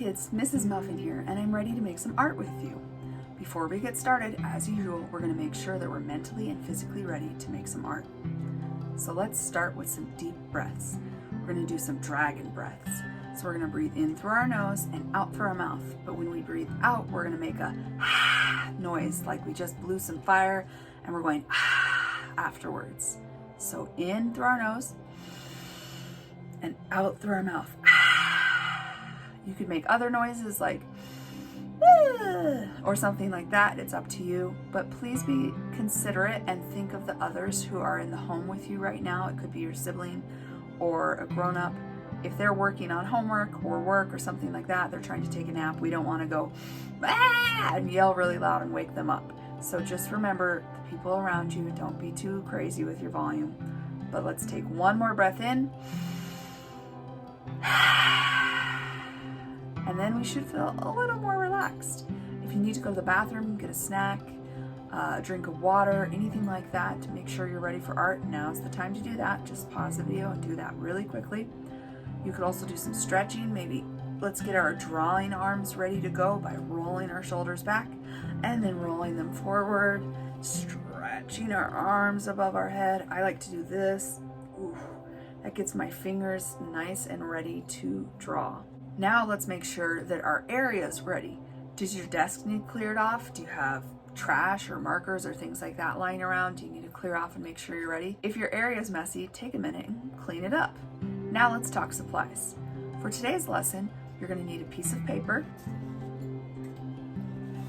kids, Mrs. Muffin here, and I'm ready to make some art with you. Before we get started, as usual, we're going to make sure that we're mentally and physically ready to make some art. So let's start with some deep breaths. We're going to do some dragon breaths. So we're going to breathe in through our nose and out through our mouth. But when we breathe out, we're going to make a noise like we just blew some fire, and we're going afterwards. So in through our nose and out through our mouth. You could make other noises like or something like that. It's up to you, but please be considerate and think of the others who are in the home with you right now. It could be your sibling or a grown-up. If they're working on homework or work or something like that, they're trying to take a nap, we don't want to go and yell really loud and wake them up. So just remember the people around you. Don't be too crazy with your volume. But let's take one more breath in. And then we should feel a little more relaxed. If you need to go to the bathroom, get a snack, a drink of water, anything like that to make sure you're ready for art, now's the time to do that. Just pause the video and do that really quickly. You could also do some stretching. Maybe let's get our drawing arms ready to go by rolling our shoulders back and then rolling them forward, stretching our arms above our head. I like to do this. Ooh, that gets my fingers nice and ready to draw. Now let's make sure that our area is ready. Does your desk need cleared off? Do you have trash or markers or things like that lying around? Do you need to clear off and make sure you're ready? If your area is messy, take a minute and clean it up. Now let's talk supplies. For today's lesson, you're going to need a piece of paper.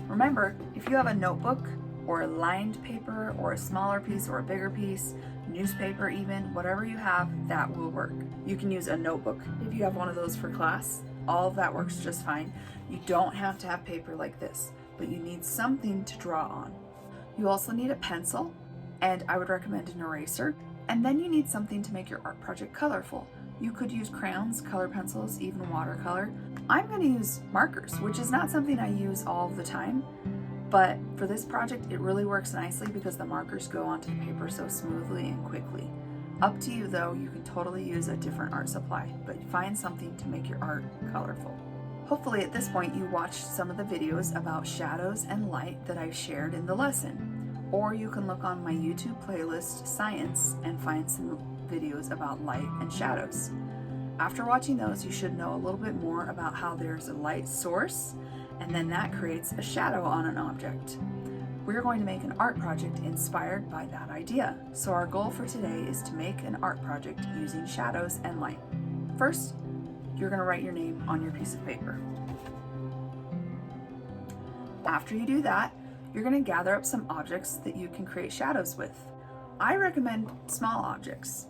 Remember, if you have a notebook or a lined paper or a smaller piece or a bigger piece, newspaper even, whatever you have, that will work. You can use a notebook if you have one of those for class. All of that works just fine. You don't have to have paper like this, but you need something to draw on. You also need a pencil, and I would recommend an eraser. And then you need something to make your art project colorful. You could use crayons, color pencils, even watercolor. I'm going to use markers, which is not something I use all the time, but for this project it really works nicely because the markers go onto the paper so smoothly and quickly. Up to you though, you can totally use a different art supply, but find something to make your art colorful. Hopefully at this point you watched some of the videos about shadows and light that I've shared in the lesson, or you can look on my YouTube playlist, Science, and find some videos about light and shadows. After watching those, you should know a little bit more about how there's a light source, and then that creates a shadow on an object. We're going to make an art project inspired by that idea. So our goal for today is to make an art project using shadows and light. First, you're going to write your name on your piece of paper. After you do that, you're going to gather up some objects that you can create shadows with. I recommend small objects,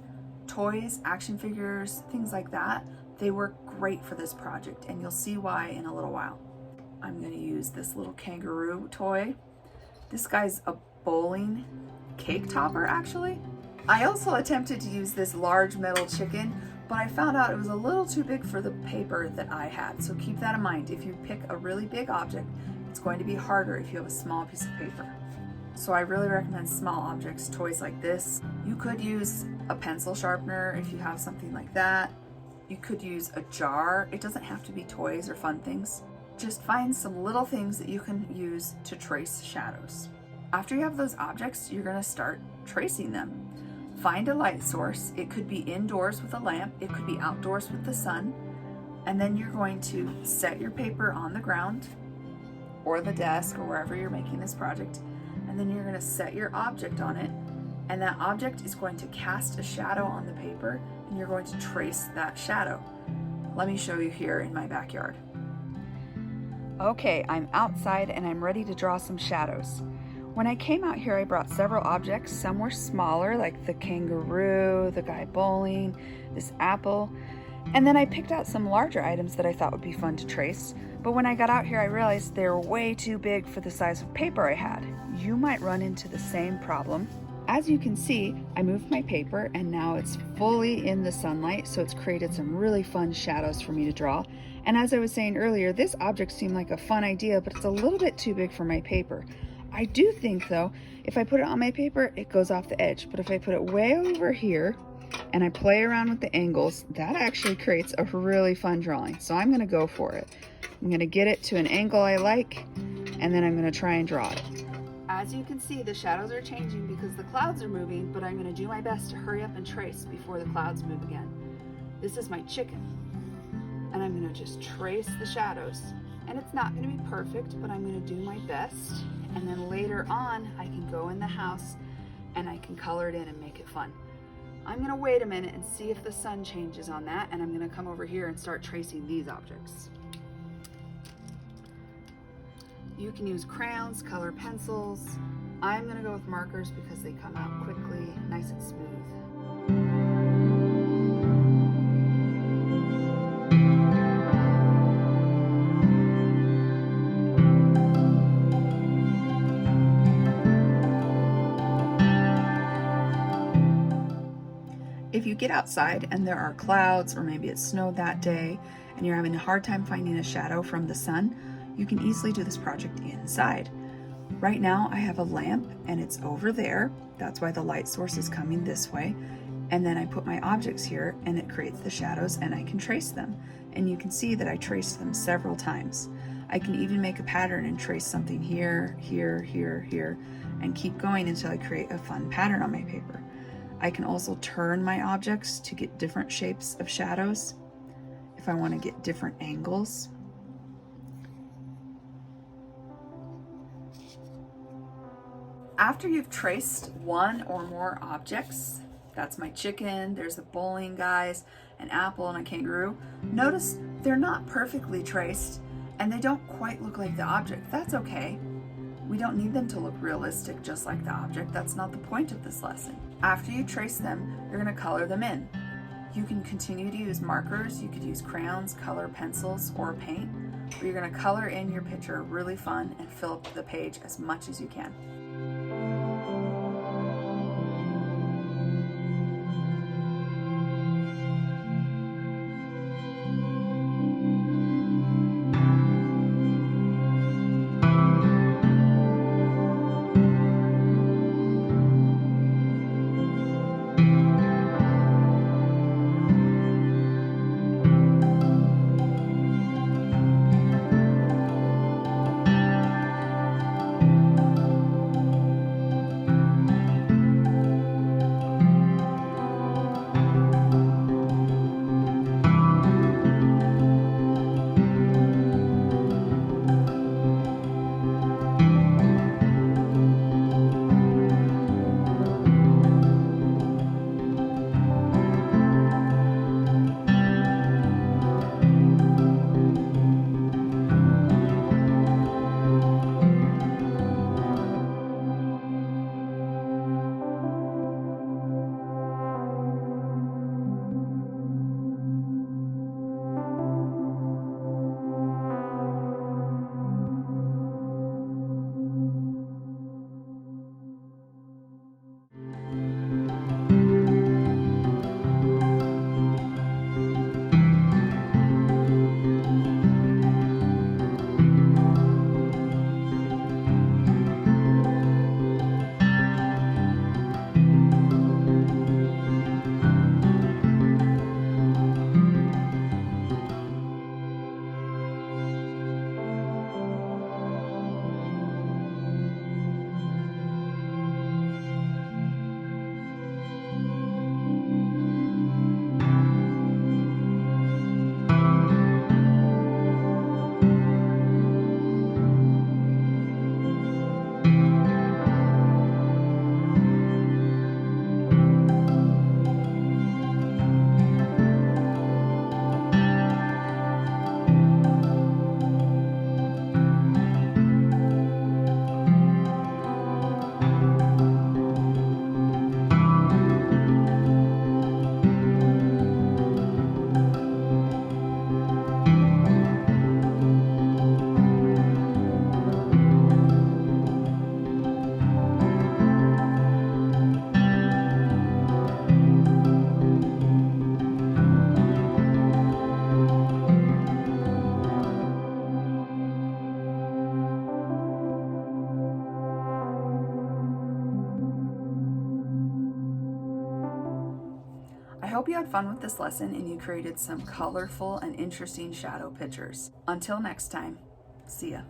toys, action figures, things like that. They work great for this project, and you'll see why in a little while. I'm going to use this little kangaroo toy. This guy's a bowling cake topper, actually. I also attempted to use this large metal chicken, but I found out it was a little too big for the paper that I had. So keep that in mind. If you pick a really big object, it's going to be harder if you have a small piece of paper. So I really recommend small objects, toys like this. You could use a pencil sharpener if you have something like that. You could use a jar. It doesn't have to be toys or fun things. Just find some little things that you can use to trace shadows. After you have those objects, you're going to start tracing them. Find a light source. It could be indoors with a lamp. It could be outdoors with the sun. And then you're going to set your paper on the ground or the desk or wherever you're making this project. And then you're going to set your object on it. And that object is going to cast a shadow on the paper, and you're going to trace that shadow. Let me show you here in my backyard. Okay, I'm outside and I'm ready to draw some shadows. When I came out here, I brought several objects. Some were smaller, like the kangaroo, the guy bowling, this apple. And then I picked out some larger items that I thought would be fun to trace. But when I got out here, I realized they were way too big for the size of paper I had. You might run into the same problem. As you can see, I moved my paper and now it's fully in the sunlight, so it's created some really fun shadows for me to draw. And as I was saying earlier, this object seemed like a fun idea, but it's a little bit too big for my paper. I do think though, if I put it on my paper, it goes off the edge, but if I put it way over here, and I play around with the angles, that actually creates a really fun drawing. So I'm gonna go for it. I'm gonna get it to an angle I like, and then I'm gonna try and draw it. As you can see, the shadows are changing because the clouds are moving, but I'm gonna do my best to hurry up and trace before the clouds move again. This is my chicken, and I'm gonna just trace the shadows. And it's not gonna be perfect, but I'm gonna do my best. And then later on, I can go in the house and I can color it in and make it fun. I'm gonna wait a minute and see if the sun changes on that, and I'm gonna come over here and start tracing these objects. You can use crayons, color pencils. I'm gonna go with markers because they come out quickly, nice and smooth. If you get outside and there are clouds, or maybe it snowed that day and you're having a hard time finding a shadow from the sun, you can easily do this project inside. Right now I have a lamp and it's over there. That's why the light source is coming this way. And then I put my objects here and it creates the shadows and I can trace them. And you can see that I traced them several times. I can even make a pattern and trace something here, here, here, here, and keep going until I create a fun pattern on my paper. I can also turn my objects to get different shapes of shadows if I want to get different angles. After you've traced one or more objects, that's my chicken, there's the bowling guys, an apple and a kangaroo, notice they're not perfectly traced and they don't quite look like the object. That's okay. We don't need them to look realistic just like the object. That's not the point of this lesson. After you trace them, you're going to color them in. You can continue to use markers, you could use crayons, color pencils, or paint, but you're going to color in your picture really fun and fill up the page as much as you can. you had fun with this lesson and you created some colorful and interesting shadow pictures. Until next time, see ya.